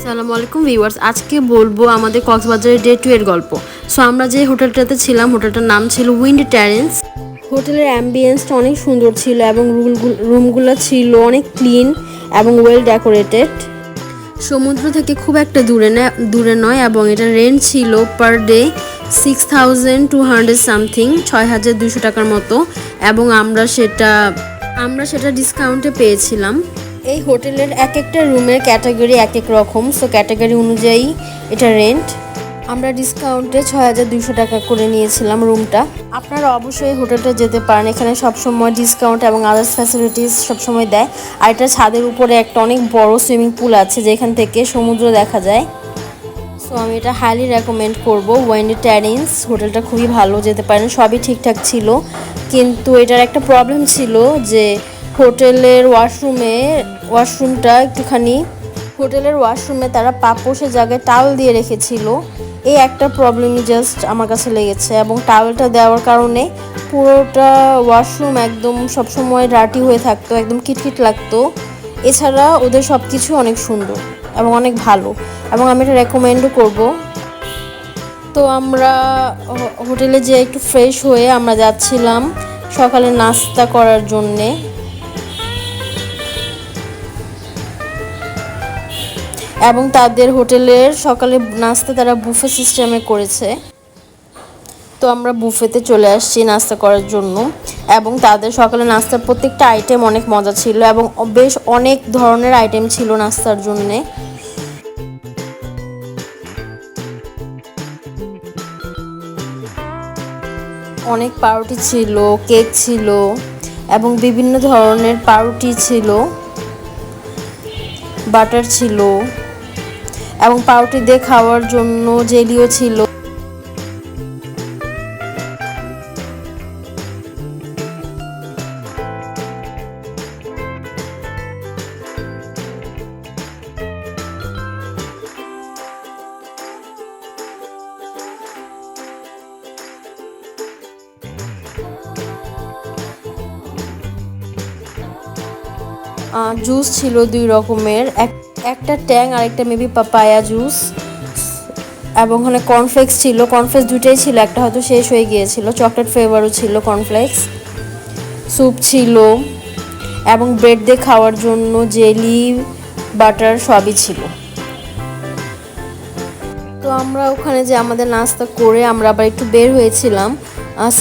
আসসালামু আলাইকুম ভিউয়ার্স, আজকে বলবো আমাদের কক্সবাজারের ডে 2 এর গল্প। সো আমরা যে হোটেলটাতে ছিলাম, হোটেলটার নাম ছিল উইন্ড টেরেন্স। হোটেলের অ্যাম্বিয়েন্সটা অনেক সুন্দর ছিল এবং রুমগুলো ছিল অনেক ক্লিন এবং ওয়েল ডেকোরেটেড। সমুদ্র থেকে খুব একটা দূরে নয় এবং এটা রেন্ট ছিল পার ডে 6200 সামথিং, 6200 টাকার মতো। এবং আমরা সেটা ডিসকাউন্টে পেয়েছিলাম। এই হোটেলের এক একটা রুমের ক্যাটাগরি এক এক রকম, সো ক্যাটাগরি অনুযায়ী এটা রেন্ট। আমরা ডিসকাউন্টে 6200 টাকা করে নিয়েছিলাম রুমটা। আপনারা অবশ্যই হোটেলটা যেতে পারেন, এখানে সবসময় ডিসকাউন্ট এবং আদার্স ফ্যাসিলিটিস সবসময় দেয়। আর এটা ছাদের উপরে একটা অনেক বড় সুইমিং পুল আছে যেখান থেকে সমুদ্র দেখা যায়। সো আমি এটা হাইলি রেকমেন্ড করব। উইন্ড টেরেন্স হোটেলটা খুবই ভালো, যেতে পারেন। সবই ঠিকঠাক ছিল, কিন্তু এটার একটা প্রবলেম ছিল যে হোটেলের ওয়াশরুমে তারা পাপোশের জায়গায় টাওয়েল দিয়ে রেখেছিল। এই একটা প্রবলেমই জাস্ট আমার কাছে লেগেছে, এবং টাওয়েলটা দেওয়ার কারণে পুরোটা ওয়াশরুম একদম সবসময় ডার্টি হয়ে থাকতো, একদম কিটকিট লাগতো। এছাড়া ওদের সব কিছু অনেক সুন্দর এবং অনেক ভালো, এবং আমি এটা রেকমেন্ডও করব। তো আমরা হোটেলে যেয়ে একটু ফ্রেশ হয়ে আমরা যাচ্ছিলাম সকালে নাস্তা করার জন্যে। এবং তাদের হোটেলের সকালে নাস্তা তারা বুফে সিস্টেমে করেছে। তো আমরা বুফেতে চলে আসছি নাস্তা করার জন্য, এবং তাদের সকালে নাস্তার প্রত্যেকটা আইটেম অনেক মজা ছিল এবং বেশ অনেক ধরনের আইটেম ছিল নাস্তার জন্যে। অনেক পাউরুটি ছিল, কেক ছিল এবং বিভিন্ন ধরনের পাউরুটি ছিল, বাটার ছিল এবং পাউরুটি দিয়ে খাওয়ার জন্য জেলিও ছিল। জুস ছিল 2 রকমের, একটা ট্যাং আর একটা মেবি পাপায়া জুস। এবং ওখানে কর্নফ্লেক্স ছিল, কর্নফ্লেক্স দুটোই ছিল, একটা হয়তো শেষ হয়ে গিয়েছিল। চকলেট ফ্লেভারও ছিল কর্নফ্লেক্স। স্যুপ ছিল এবং ব্রেড দিয়ে খাওয়ার জন্য জেলি, বাটার সবই ছিল। তো আমরা ওখানে যে আমাদের নাস্তা করে আমরা আবার একটু বের হয়েছিলাম।